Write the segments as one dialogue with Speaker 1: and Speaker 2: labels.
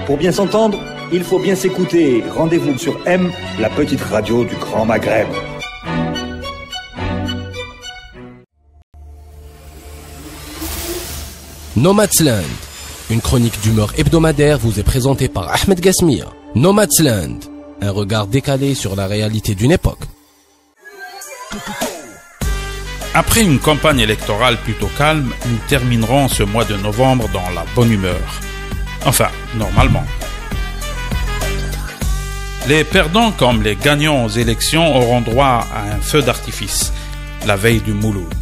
Speaker 1: Pour bien s'entendre, il faut bien s'écouter. Rendez-vous sur M, la petite radio du Grand Maghreb.
Speaker 2: Nomadsland, une chronique d'humeur hebdomadaire vous est présentée par Ahmed Gasmia. Nomadsland, un regard décalé sur la réalité d'une époque.
Speaker 3: Après une campagne électorale plutôt calme, nous terminerons ce mois de novembre dans la bonne humeur. Enfin, normalement. Les perdants comme les gagnants aux élections auront droit à un feu d'artifice, la veille du Mouloud.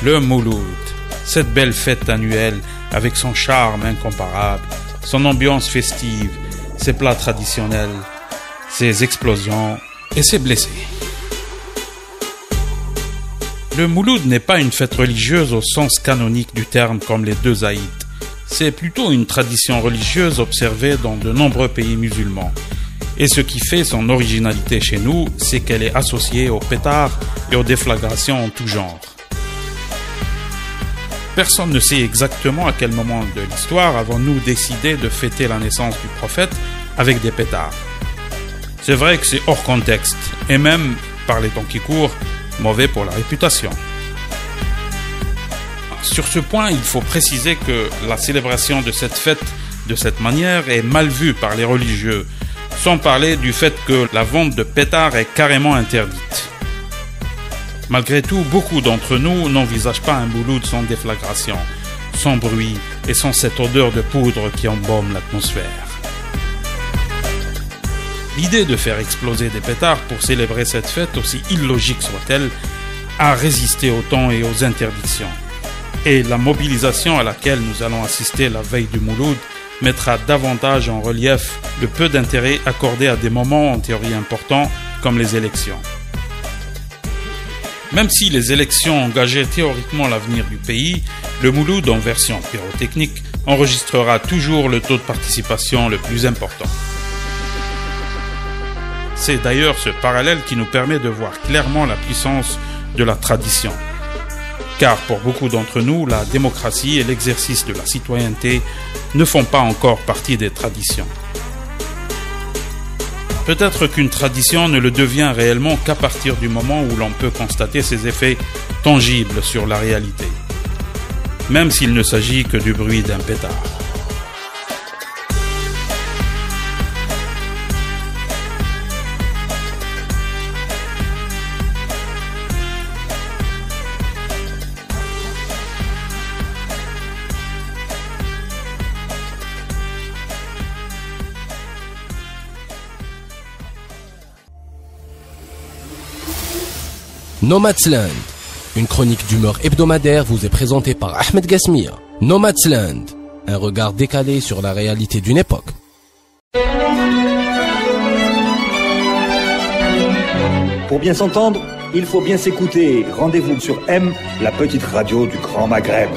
Speaker 3: Le Mouloud, cette belle fête annuelle avec son charme incomparable, son ambiance festive, ses plats traditionnels, ses explosions et ses blessés. Le Mouloud n'est pas une fête religieuse au sens canonique du terme comme les deux Aïd. C'est plutôt une tradition religieuse observée dans de nombreux pays musulmans. Et ce qui fait son originalité chez nous, c'est qu'elle est associée aux pétards et aux déflagrations en tout genre. Personne ne sait exactement à quel moment de l'histoire avons-nous décidé de fêter la naissance du prophète avec des pétards. C'est vrai que c'est hors contexte, et même, par les temps qui courent, mauvais pour la réputation. Sur ce point, il faut préciser que la célébration de cette fête de cette manière est mal vue par les religieux, sans parler du fait que la vente de pétards est carrément interdite. Malgré tout, beaucoup d'entre nous n'envisagent pas un Mouloud sans déflagration, sans bruit et sans cette odeur de poudre qui embaume l'atmosphère. L'idée de faire exploser des pétards pour célébrer cette fête, aussi illogique soit-elle, a résisté au temps et aux interdictions. Et la mobilisation à laquelle nous allons assister la veille du Mouloud mettra davantage en relief le peu d'intérêt accordé à des moments en théorie importants comme les élections. Même si les élections engageaient théoriquement l'avenir du pays, le Mouloud en version pyrotechnique enregistrera toujours le taux de participation le plus important. C'est d'ailleurs ce parallèle qui nous permet de voir clairement la puissance de la tradition. Car pour beaucoup d'entre nous, la démocratie et l'exercice de la citoyenneté ne font pas encore partie des traditions. Peut-être qu'une tradition ne le devient réellement qu'à partir du moment où l'on peut constater ses effets tangibles sur la réalité, même s'il ne s'agit que du bruit d'un pétard.
Speaker 2: Nomadsland, une chronique d'humeur hebdomadaire vous est présentée par Ahmed Gasmia. Nomadsland, un regard décalé sur la réalité d'une époque.
Speaker 1: Pour bien s'entendre, il faut bien s'écouter. Rendez-vous sur M, la petite radio du Grand Maghreb.